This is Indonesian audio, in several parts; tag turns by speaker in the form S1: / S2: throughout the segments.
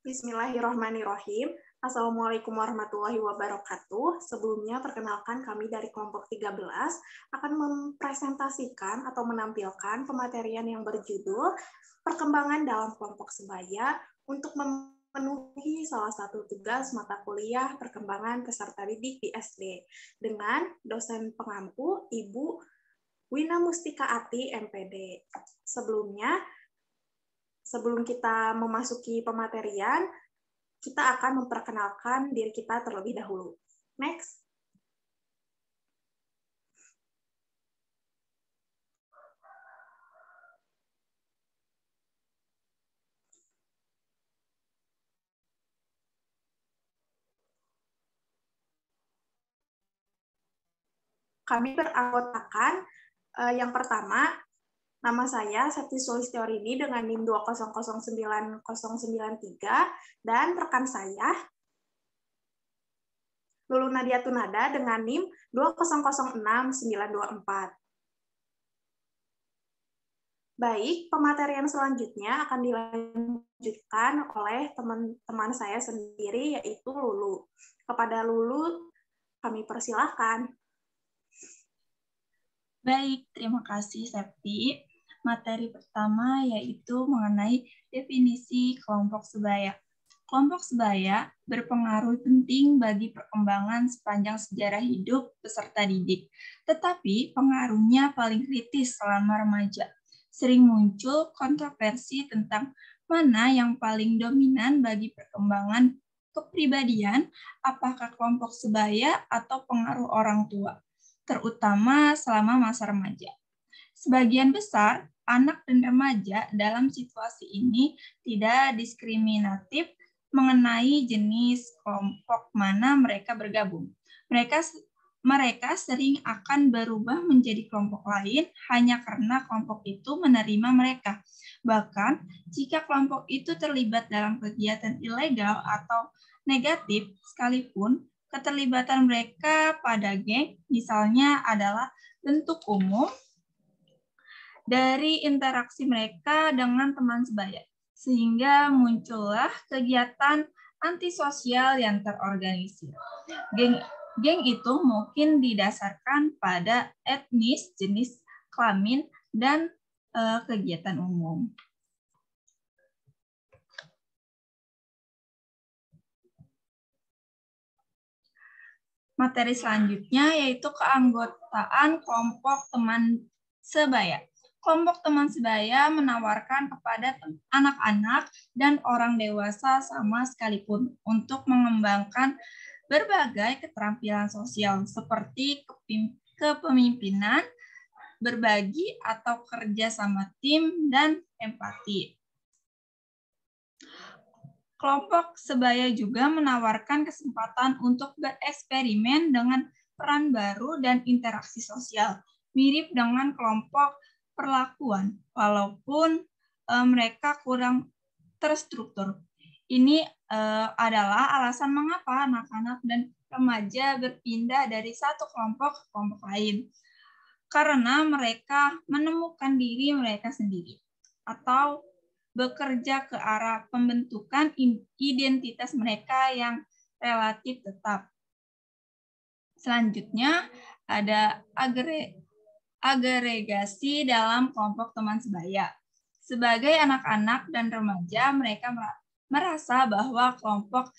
S1: Bismillahirrahmanirrahim. Assalamualaikum warahmatullahi wabarakatuh. Sebelumnya, perkenalkan kami dari kelompok 13 akan mempresentasikan atau menampilkan pematerian yang berjudul Perkembangan dalam Kelompok Sebaya untuk memenuhi salah satu tugas mata kuliah perkembangan peserta didik di SD dengan dosen pengampu Ibu Wina Mustika Ati, MPD. Sebelum kita memasuki pematerian, kita akan memperkenalkan diri kita terlebih dahulu. Next. Kami beranggotakan yang pertama, nama saya Septi Sulistyorini dengan NIM 2009093 dan rekan saya Lulu Nadia Tunada dengan NIM 2006924. Baik, pematerian selanjutnya akan dilanjutkan oleh teman-teman saya sendiri, yaitu Lulu. Kepada Lulu, kami persilahkan.
S2: Baik, terima kasih Septi. Materi pertama yaitu mengenai definisi kelompok sebaya. Kelompok sebaya berpengaruh penting bagi perkembangan sepanjang sejarah hidup peserta didik, tetapi pengaruhnya paling kritis selama remaja. Sering muncul kontroversi tentang mana yang paling dominan bagi perkembangan kepribadian, apakah kelompok sebaya atau pengaruh orang tua, terutama selama masa remaja. Sebagian besar anak dan remaja dalam situasi ini tidak diskriminatif mengenai jenis kelompok mana mereka bergabung. Mereka sering akan berubah menjadi kelompok lain hanya karena kelompok itu menerima mereka. Bahkan, jika kelompok itu terlibat dalam kegiatan ilegal atau negatif sekalipun, keterlibatan mereka pada geng misalnya adalah bentuk umum dari interaksi mereka dengan teman sebaya, sehingga muncullah kegiatan antisosial yang terorganisir. Geng itu mungkin didasarkan pada etnis, jenis kelamin, dan kegiatan umum. Materi selanjutnya yaitu keanggotaan kelompok teman sebaya. Kelompok teman sebaya menawarkan kepada anak-anak dan orang dewasa sama sekalipun untuk mengembangkan berbagai keterampilan sosial seperti kepemimpinan, berbagi atau kerja sama tim, dan empati. Kelompok sebaya juga menawarkan kesempatan untuk bereksperimen dengan peran baru dan interaksi sosial, mirip dengan kelompok perlakuan, walaupun mereka kurang terstruktur. Ini adalah alasan mengapa anak-anak dan remaja berpindah dari satu kelompok ke kelompok lain, karena mereka menemukan diri mereka sendiri atau bekerja ke arah pembentukan identitas mereka yang relatif tetap. Selanjutnya ada agregasi dalam kelompok teman sebaya. Sebagai anak-anak dan remaja, mereka merasa bahwa kelompok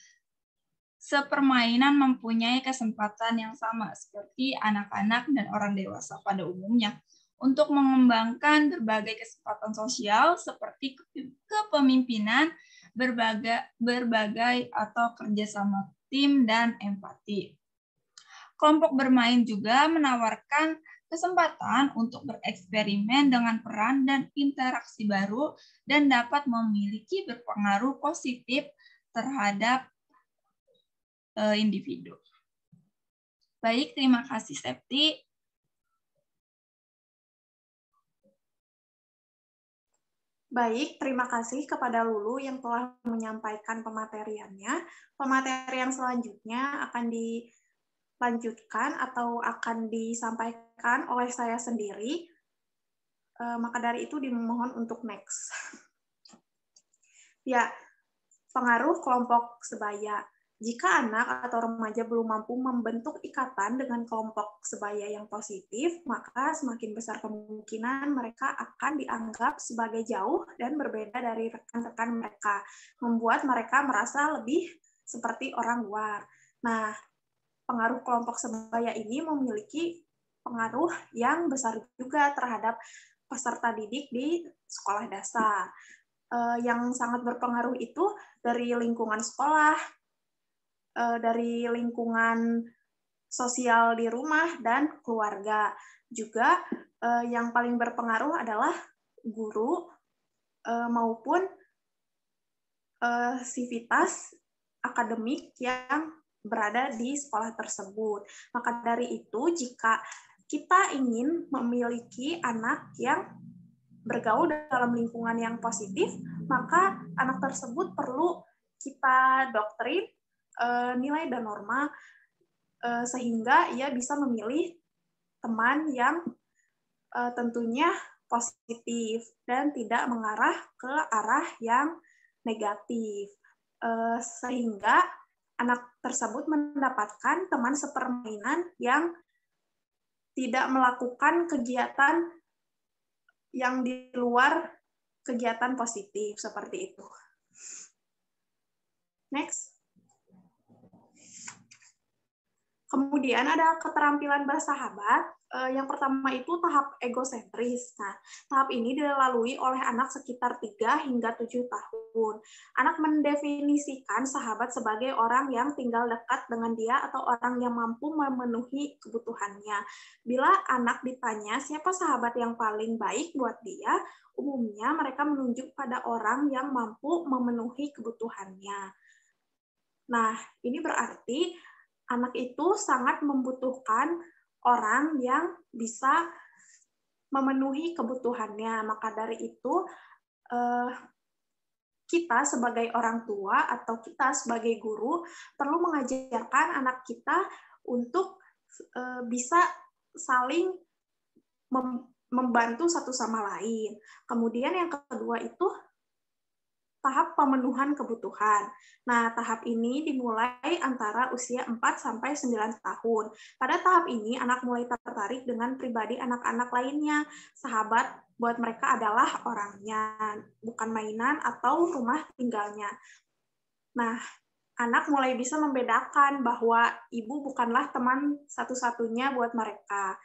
S2: sepermainan mempunyai kesempatan yang sama seperti anak-anak dan orang dewasa pada umumnya untuk mengembangkan berbagai kesempatan sosial seperti kepemimpinan, berbagai atau kerjasama tim, dan empati. Kelompok bermain juga menawarkan kesempatan untuk bereksperimen dengan peran dan interaksi baru dan dapat memiliki berpengaruh positif terhadap individu. Baik, terima kasih Septi.
S1: Baik, terima kasih kepada Lulu yang telah menyampaikan pemateriannya. Pematerian selanjutnya akan dilanjutkan atau akan disampaikan oleh saya sendiri. Maka dari itu dimohon untuk next. Ya, Pengaruh kelompok sebaya. Jika anak atau remaja belum mampu membentuk ikatan dengan kelompok sebaya yang positif, maka semakin besar kemungkinan mereka akan dianggap sebagai jauh dan berbeda dari rekan-rekan mereka, membuat mereka merasa lebih seperti orang luar. Nah, pengaruh kelompok sebaya ini memiliki pengaruh yang besar juga terhadap peserta didik di sekolah dasar. Yang sangat berpengaruh itu dari lingkungan sekolah, dari lingkungan sosial di rumah dan keluarga. Juga yang paling berpengaruh adalah guru maupun sivitas akademik yang berada di sekolah tersebut. Maka dari itu, jika kita ingin memiliki anak yang bergaul dalam lingkungan yang positif, maka anak tersebut perlu kita doktrin nilai dan norma sehingga ia bisa memilih teman yang tentunya positif dan tidak mengarah ke arah yang negatif, sehingga anak tersebut mendapatkan teman sepermainan yang tidak melakukan kegiatan yang di luar kegiatan positif seperti itu. Next. Kemudian ada keterampilan bersahabat. Yang pertama itu tahap egosentris. Nah, tahap ini dilalui oleh anak sekitar 3 hingga 7 tahun. Anak mendefinisikan sahabat sebagai orang yang tinggal dekat dengan dia atau orang yang mampu memenuhi kebutuhannya. Bila anak ditanya siapa sahabat yang paling baik buat dia, umumnya mereka menunjuk pada orang yang mampu memenuhi kebutuhannya. Nah, ini berarti anak itu sangat membutuhkan orang yang bisa memenuhi kebutuhannya. Maka dari itu, kita sebagai orang tua atau kita sebagai guru perlu mengajarkan anak kita untuk bisa saling membantu satu sama lain. Kemudian yang kedua itu tahap pemenuhan kebutuhan. Nah, tahap ini dimulai antara usia 4 sampai 9 tahun. Pada tahap ini, anak mulai tertarik dengan pribadi anak-anak lainnya. Sahabat buat mereka adalah orangnya, bukan mainan atau rumah tinggalnya. Nah, anak mulai bisa membedakan bahwa ibu bukanlah teman satu-satunya buat mereka.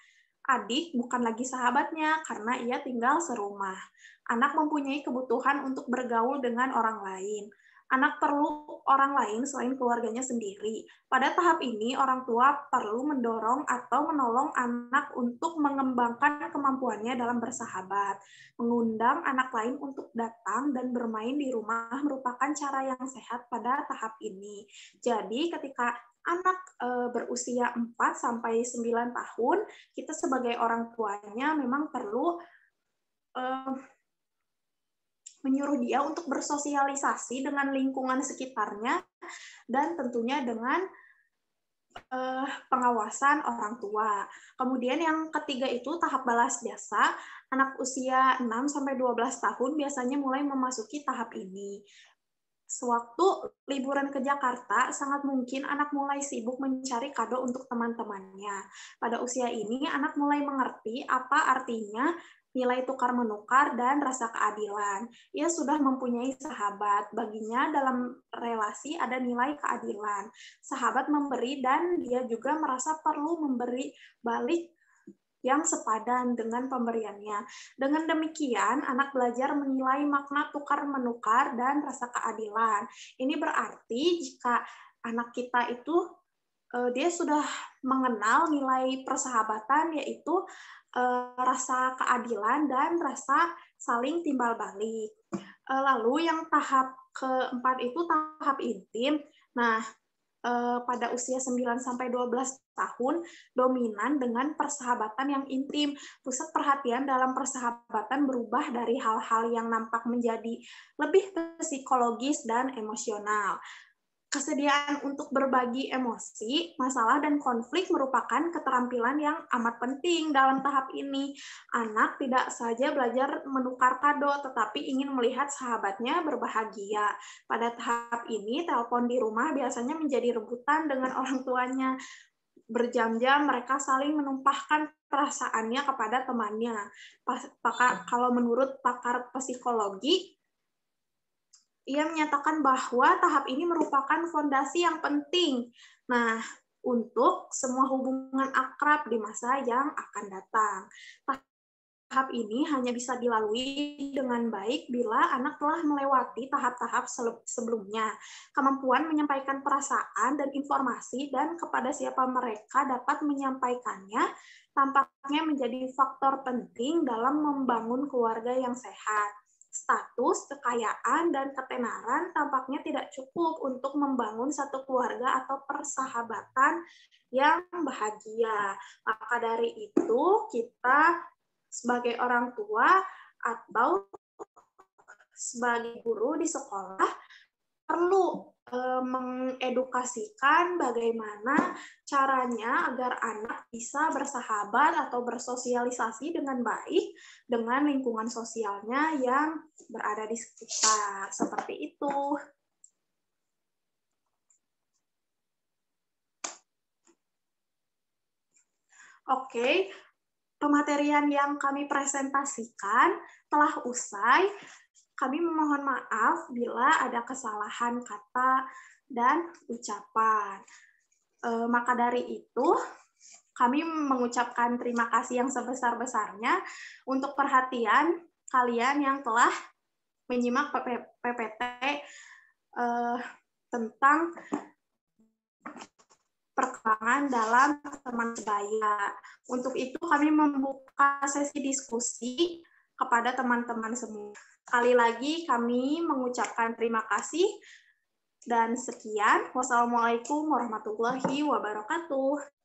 S1: Adik bukan lagi sahabatnya karena ia tinggal serumah. Anak mempunyai kebutuhan untuk bergaul dengan orang lain. Anak perlu orang lain selain keluarganya sendiri. Pada tahap ini, orang tua perlu mendorong atau menolong anak untuk mengembangkan kemampuannya dalam bersahabat. Mengundang anak lain untuk datang dan bermain di rumah merupakan cara yang sehat pada tahap ini. Jadi, ketika anak berusia 4 sampai 9 tahun, kita sebagai orang tuanya memang perlu menyuruh dia untuk bersosialisasi dengan lingkungan sekitarnya dan tentunya dengan pengawasan orang tua. Kemudian yang ketiga itu tahap balas jasa. Anak usia 6 sampai 12 tahun biasanya mulai memasuki tahap ini. Sewaktu liburan ke Jakarta, sangat mungkin anak mulai sibuk mencari kado untuk teman-temannya. Pada usia ini, anak mulai mengerti apa artinya nilai tukar-menukar dan rasa keadilan. Ia sudah mempunyai sahabat. Baginya dalam relasi ada nilai keadilan. Sahabat memberi dan dia juga merasa perlu memberi balik yang sepadan dengan pemberiannya. Dengan demikian, anak belajar menilai makna tukar-menukar dan rasa keadilan. Ini berarti jika anak kita itu dia sudah mengenal nilai persahabatan, yaitu rasa keadilan dan rasa saling timbal balik. Lalu yang tahap keempat itu tahap intim. Nah, pada usia 9 sampai 12 tahun dominan dengan persahabatan yang intim. Pusat perhatian dalam persahabatan berubah dari hal-hal yang nampak menjadi lebih psikologis dan emosional. Kesediaan untuk berbagi emosi, masalah, dan konflik merupakan keterampilan yang amat penting dalam tahap ini. Anak tidak saja belajar menukar kado, tetapi ingin melihat sahabatnya berbahagia. Pada tahap ini, telepon di rumah biasanya menjadi rebutan dengan orang tuanya. Berjam-jam mereka saling menumpahkan perasaannya kepada temannya. Kalau menurut pakar psikologi, ia menyatakan bahwa tahap ini merupakan fondasi yang penting. Nah, untuk semua hubungan akrab di masa yang akan datang. Tahap ini hanya bisa dilalui dengan baik bila anak telah melewati tahap-tahap sebelumnya. Kemampuan menyampaikan perasaan dan informasi dan kepada siapa mereka dapat menyampaikannya tampaknya menjadi faktor penting dalam membangun keluarga yang sehat. Status, kekayaan, dan ketenaran tampaknya tidak cukup untuk membangun satu keluarga atau persahabatan yang bahagia. Maka dari itu, kita sebagai orang tua atau sebagai guru di sekolah perlu mengedukasikan bagaimana caranya agar anak bisa bersahabat atau bersosialisasi dengan baik dengan lingkungan sosialnya yang berada di sekitar. Seperti itu. Oke, pematerian yang kami presentasikan telah usai. Kami memohon maaf bila ada kesalahan kata dan ucapan. Maka dari itu, kami mengucapkan terima kasih yang sebesar-besarnya untuk perhatian kalian yang telah menyimak PPT tentang perkembangan dalam teman sebaya. Untuk itu, kami membuka sesi diskusi kepada teman-teman semua. Sekali lagi kami mengucapkan terima kasih dan sekian. Wassalamualaikum warahmatullahi wabarakatuh.